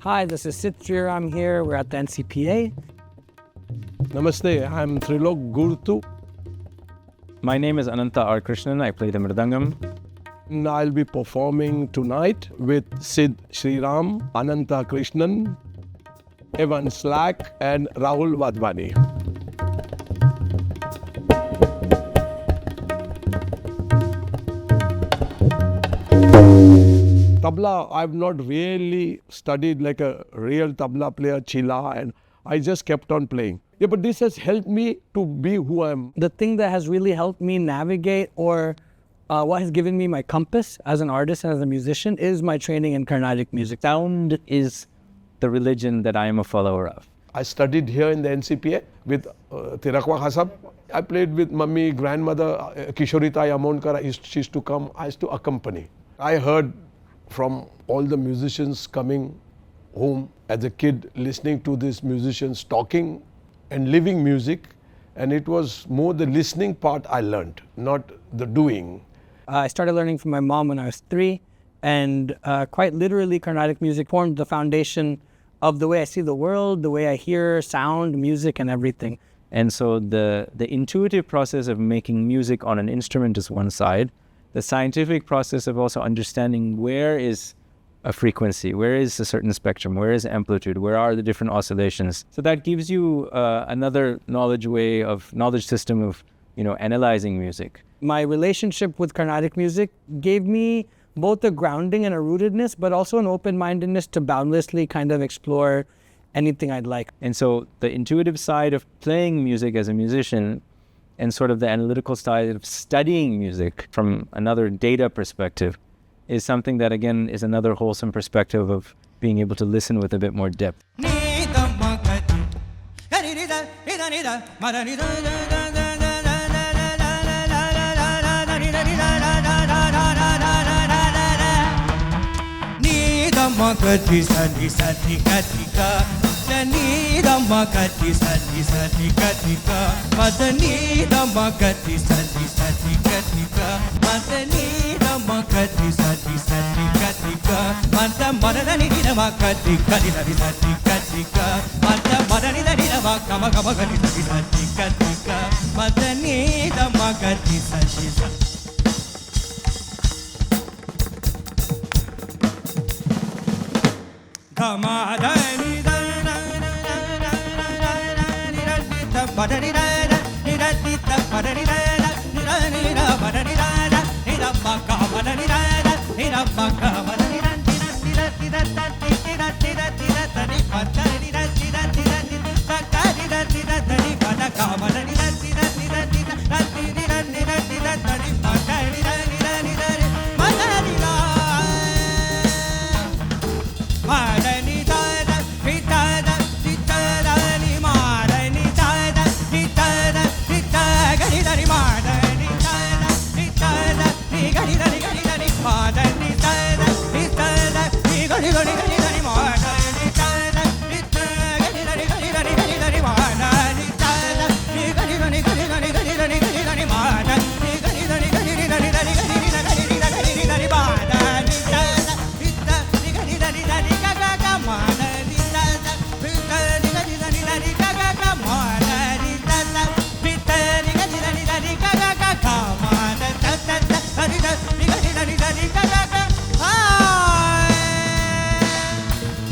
Hi, this is Sid Sriram here. We're at the NCPA. Namaste, I'm Trilok Gurtu. My name is Anantha R. Krishnan. I play the mridangam. And I'll be performing tonight with Sid Sriram, Anantha Krishnan, Evan Slack and Rahul Wadhwani. Tabla, I've not really studied like a real tabla player, chila, and I just kept on playing. Yeah, but this has helped me to be who I am. The thing that has really helped me navigate or what has given me my compass as an artist and as a musician is my training in Carnatic music. Sound is the religion that I am a follower of. I studied here in the NCPA with Tirakwa Khasab. I played with mummy, grandmother, Kishorita Yamonkar. She used to come, I used to accompany. I heard from all the musicians coming home as a kid, listening to these musicians talking and living music. And it was more the listening part I learned, not the doing. I started learning from my mom when I was 3, and quite literally Carnatic music formed the foundation of the way I see the world, the way I hear sound, music, and everything. And so the intuitive process of making music on an instrument is one side. The scientific process of also understanding where is a frequency, where is a certain spectrum, where is amplitude, where are the different oscillations. So that gives you another knowledge system of, analyzing music. My relationship with Carnatic music gave me both a grounding and a rootedness, but also an open-mindedness to boundlessly kind of explore anything I'd like. And so the intuitive side of playing music as a musician and sort of the analytical side of studying music from another data perspective is something that, again, is another wholesome perspective of being able to listen with a bit more depth.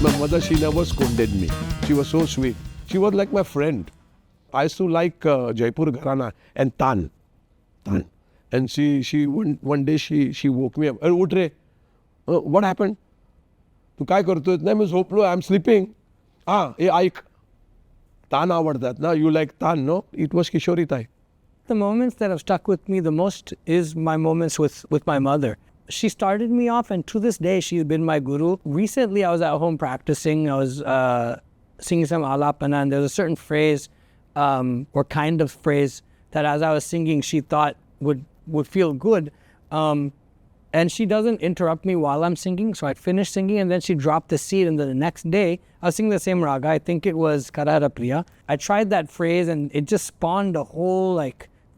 My mother, she never scolded me. She was so sweet. She was like my friend. I used to like Jaipur Gharana and Tan. And she one day she woke me up. Ut re. What happened? Tu काय करतोय? नाही मी झोपलो. I'm sleeping. ऐक. Tan आवडतात ना? You like Tan, no? It was Kishoritai. The moments that have stuck with me the most is my moments with my mother. She started me off, and to this day, she's been my guru. Recently, I was at home practicing. I was singing some alapana, and there's a certain phrase or kind of phrase that as I was singing, she thought would feel good. And she doesn't interrupt me while I'm singing. So I'd finish singing, and then she dropped the seed. And then the next day, I was singing the same raga. I think it was Karara Priya. I tried that phrase, and it just spawned a whole,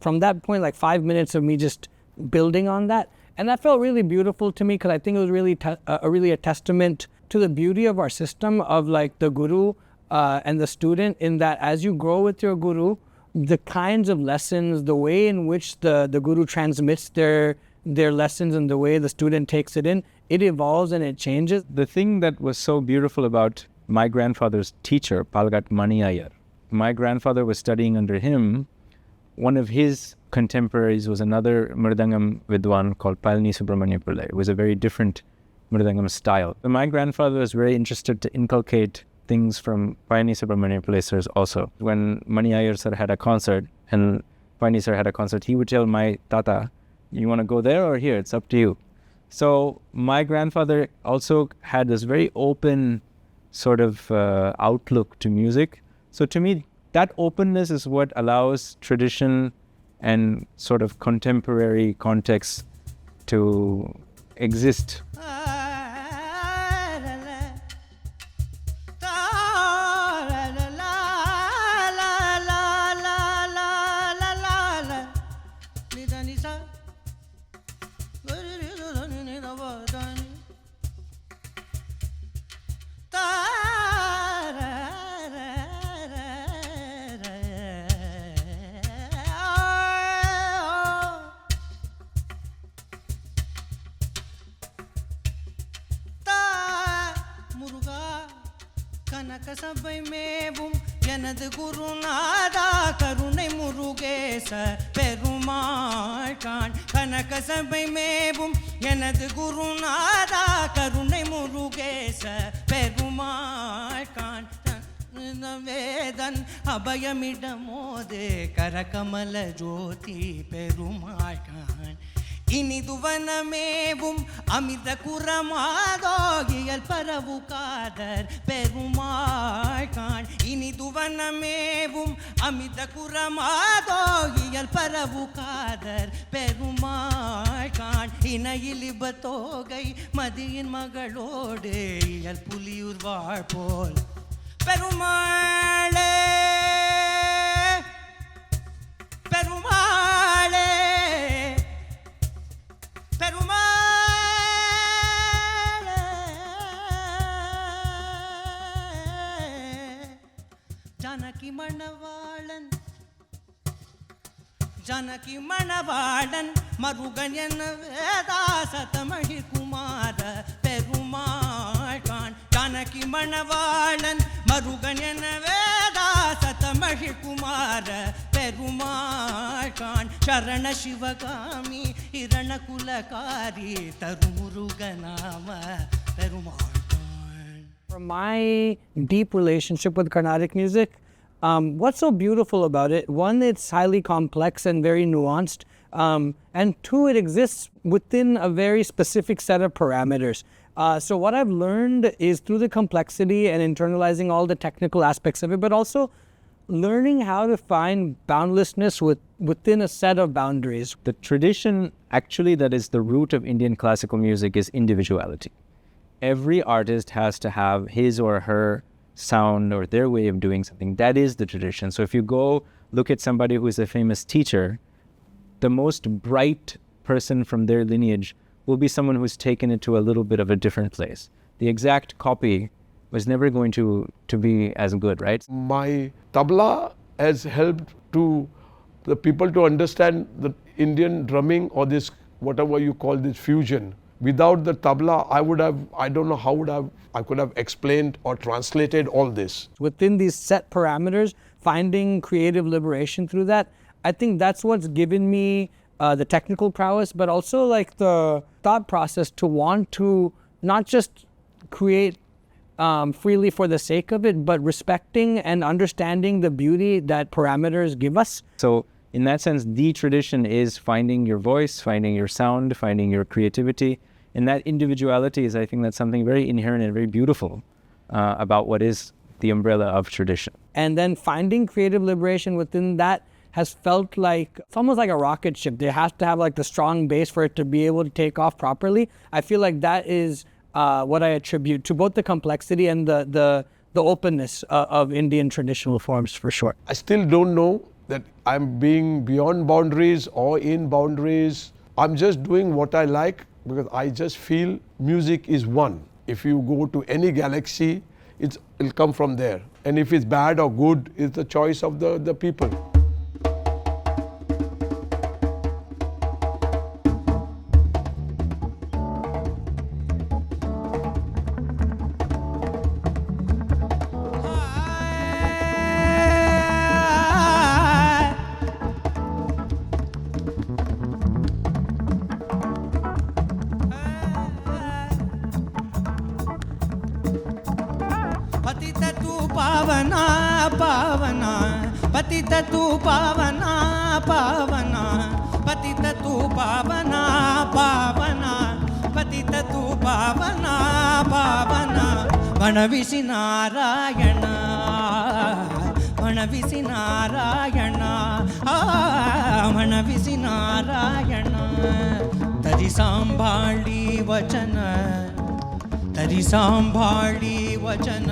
from that point, 5 minutes of me just building on that. And that felt really beautiful to me, because I think it was really a testament to the beauty of our system of like the guru and the student, in that as you grow with your guru, the kinds of lessons, the way in which the guru transmits their lessons and the way the student takes it in, it evolves and it changes. The thing that was so beautiful about my grandfather's teacher, Palgat Mani Iyer, my grandfather was studying under him. One of his contemporaries was another mridangam vidwan called Palni Subramanya Pillai. It was a very different mridangam style. But my grandfather was very interested to inculcate things from Palni Subramanya Pillai sirs also. When Mani Iyer sir had a concert and Palni sir had a concert, he would tell my tata, you want to go there or here? It's up to you. So my grandfather also had this very open sort of outlook to music. So to me, that openness is what allows tradition and sort of contemporary context to exist. சபை மேவும் எனது குருநாதா கருணை முருகேச பெருமாள் காண் கனக சபை மேவும் எனது குருநாதா கருணை முருகேச பெருமாள் காண் வேதன் அபயமிடமோது கரகமல ஜோதி பெருமாள் காண் இனிதுவனமேவும் அமிர்த குரமாதோகியல் பரவு காதர் பெருமாள் காண் இனிதுவனமேவும் அமிர்த குரமாதோகியல் பரவு காதர் பெருமாள் காண் இணையிலிப தோகை மதியின் மகளோடு இயல் புலியூர் வாழ்போல் பெருமாளே பெருமாளே ஜானகி மணவாளன் மருகன் என்ன வேதாசதமழி குமார பெருமாள் காண் ஜானகி மணவாளன் மருகன் என்ன வேதாசதமழி குமார பெருமாள் காண் சரண Sivakami இரண குலகாரி தருமுருகநாம Perumal. From my deep relationship with Carnatic music, what's so beautiful about it? One, it's highly complex and very nuanced. And two, it exists within a very specific set of parameters. So what I've learned is through the complexity and internalizing all the technical aspects of it, but also learning how to find boundlessness within a set of boundaries. The tradition actually that is the root of Indian classical music is individuality. Every artist has to have his or her sound or their way of doing something. That is the tradition. So if you go look at somebody who is a famous teacher, the most bright person from their lineage will be someone who's taken it to a little bit of a different place. The exact copy was never going to be as good, right? My tabla has helped to the people to understand the Indian drumming or this, whatever you call this fusion. Without the tabla, I don't know how I could have explained or translated all this. Within these set parameters, finding creative liberation through that, I think that's what's given me the technical prowess, but also like the thought process to want to not just create freely for the sake of it, but respecting and understanding the beauty that parameters give us. So in that sense, the tradition is finding your voice, finding your sound, finding your creativity. And that individuality is, I think, that's something very inherent and very beautiful about what is the umbrella of tradition. And then finding creative liberation within that has felt like, it's almost like a rocket ship. There has to have like the strong base for it to be able to take off properly. I feel like that is what I attribute to both the complexity and the openness of Indian traditional forms, for sure. I still don't know that I'm being beyond boundaries or in boundaries. I'm just doing what I like, because I just feel music is one. If you go to any galaxy, it'll come from there. And if it's bad or good, it's the choice of the people. पतित तू पावना पावना पतित तू पावना पावना पतित तू पावना पावना वनविसि नारायण वनविसि नारायण वनविसि नारायण तरी सांभाळी वचन तरी सांभाळी वचन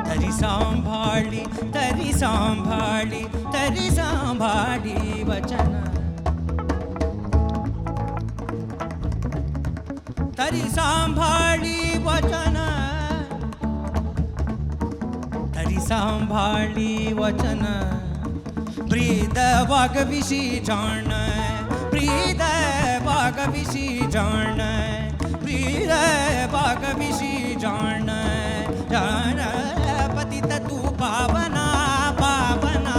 तरी सांभाळी तरी सांभाळी तरी सांभाळी वचन तरी सांभाळी वचन तरी सांभाळी वचन ब्रीद वागविषी जाण ब्रीद वागविषी जाण ब्रीद वागविषी जाण जाण पतित तू पावना पावना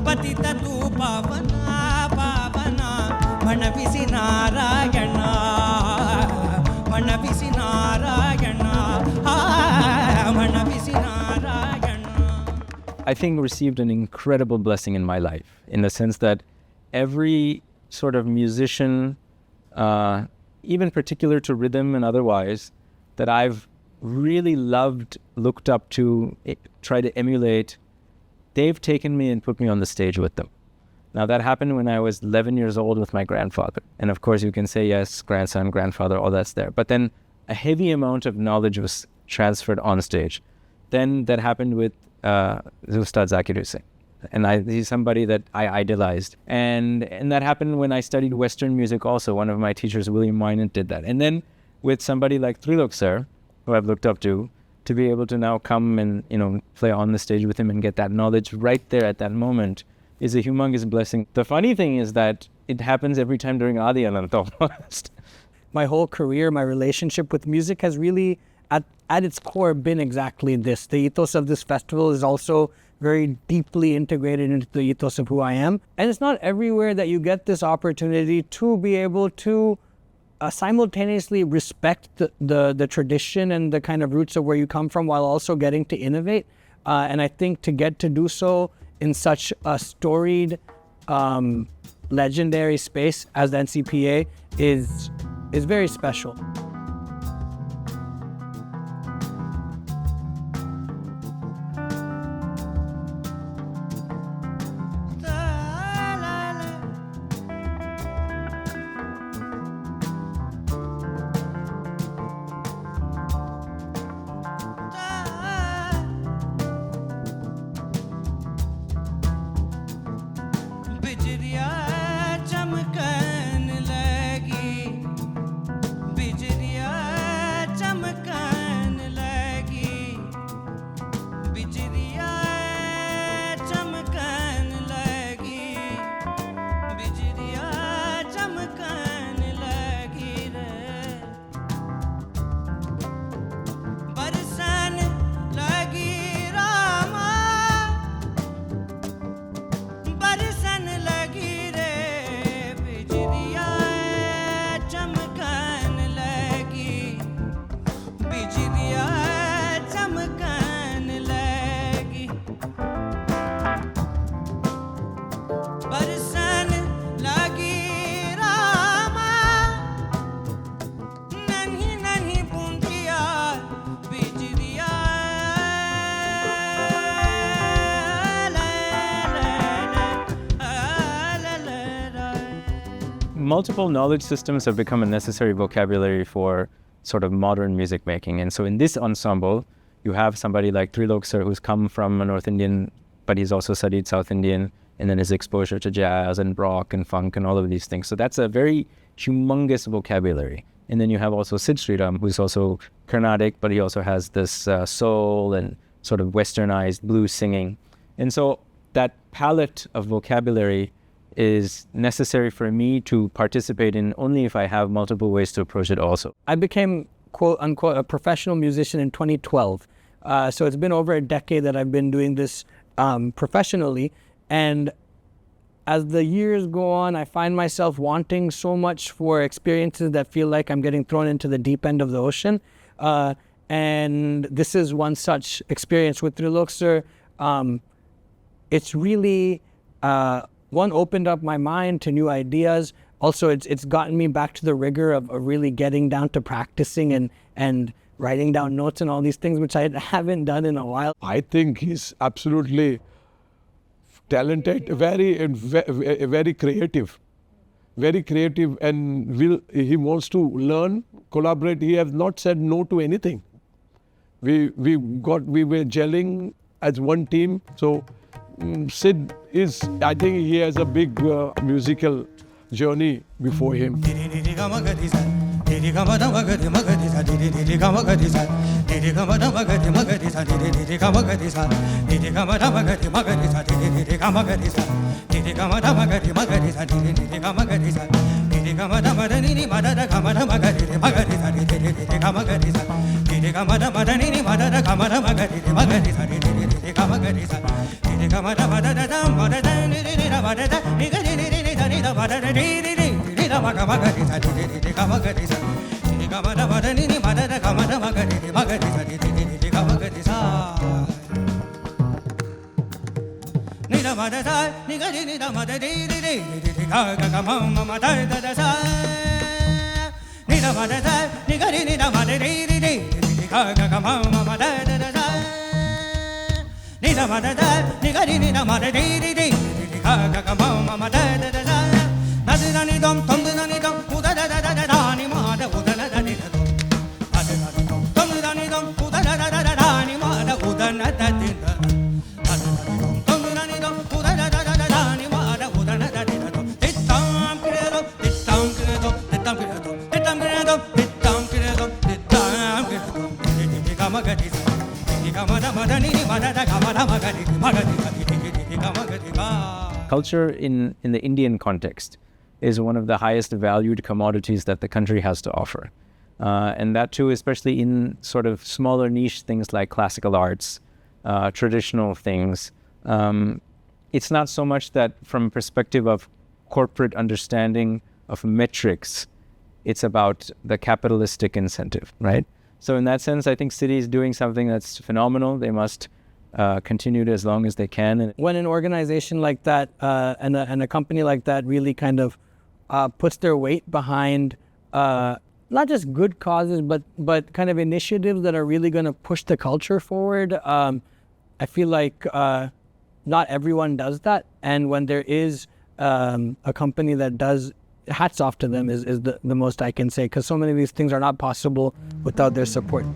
पतित तू पावना पावना मनविसि Narayan मनविसि Narayan मनविसि Narayan. I think received an incredible blessing in my life, in the sense that every sort of musician, even particular to rhythm and otherwise, that I've really loved, looked up to, tried to emulate, they've taken me and put me on the stage with them. Now that happened when I was 11 years old with my grandfather. And of course you can say, yes, grandson, grandfather, all that's there. But then a heavy amount of knowledge was transferred on stage. Then that happened with Ustad Zakir Hussain. And he's somebody that I idolized. And that happened when I studied Western music also. One of my teachers, William Minot, did that. And then with somebody like Trilok sir, who I've looked up to be able to now come and, play on the stage with him and get that knowledge right there at that moment is a humongous blessing. The funny thing is that it happens every time during Aadi Anant almost. My whole career, my relationship with music has really, at its core, been exactly this. The ethos of this festival is also very deeply integrated into the ethos of who I am. And it's not everywhere that you get this opportunity to be able to simultaneously respect the tradition and the kind of roots of where you come from while also getting to innovate. And I think to get to do so in such a storied, legendary space as the NCPA is very special. Multiple knowledge systems have become a necessary vocabulary for sort of modern music making. And so in this ensemble, you have somebody like Trilok sir, who's come from a North Indian, but he's also studied South Indian, and then his exposure to jazz and rock and funk and all of these things. So that's a very humongous vocabulary. And then you have also Sid Sriram, who's also Carnatic, but he also has this soul and sort of westernized blues singing. And so that palette of vocabulary is necessary for me to participate in only if I have multiple ways to approach it also. I became, quote unquote, a professional musician in 2012. So it's been over a decade that I've been doing this professionally. And as the years go on, I find myself wanting so much for experiences that feel like I'm getting thrown into the deep end of the ocean. And this is one such experience with Trilok sir. It's really, one, opened up my mind to new ideas. Also, it's gotten me back to the rigor of really getting down to practicing and writing down notes and all these things, which I haven't done in a while. I think he's absolutely talented, very creative, and he wants to learn, collaborate. He has not said no to anything. We were gelling as one team. So Sid is, I think he has a big musical journey before him. Culture in the Indian context is one of the highest valued commodities that the country has to offer. And that too, especially in sort of smaller niche things like classical arts, traditional things. It's not so much that from perspective of corporate understanding of metrics, it's about the capitalistic incentive, right? So in that sense, I think Citi is doing something that's phenomenal. They must continue it as long as they can. And when an organization like that and a company like that really kind of puts their weight behind not just good causes, but kind of initiatives that are really going to push the culture forward, I feel like not everyone does that. And when there is a company that does, hats off to them is the most I can say, because so many of these things are not possible without their support.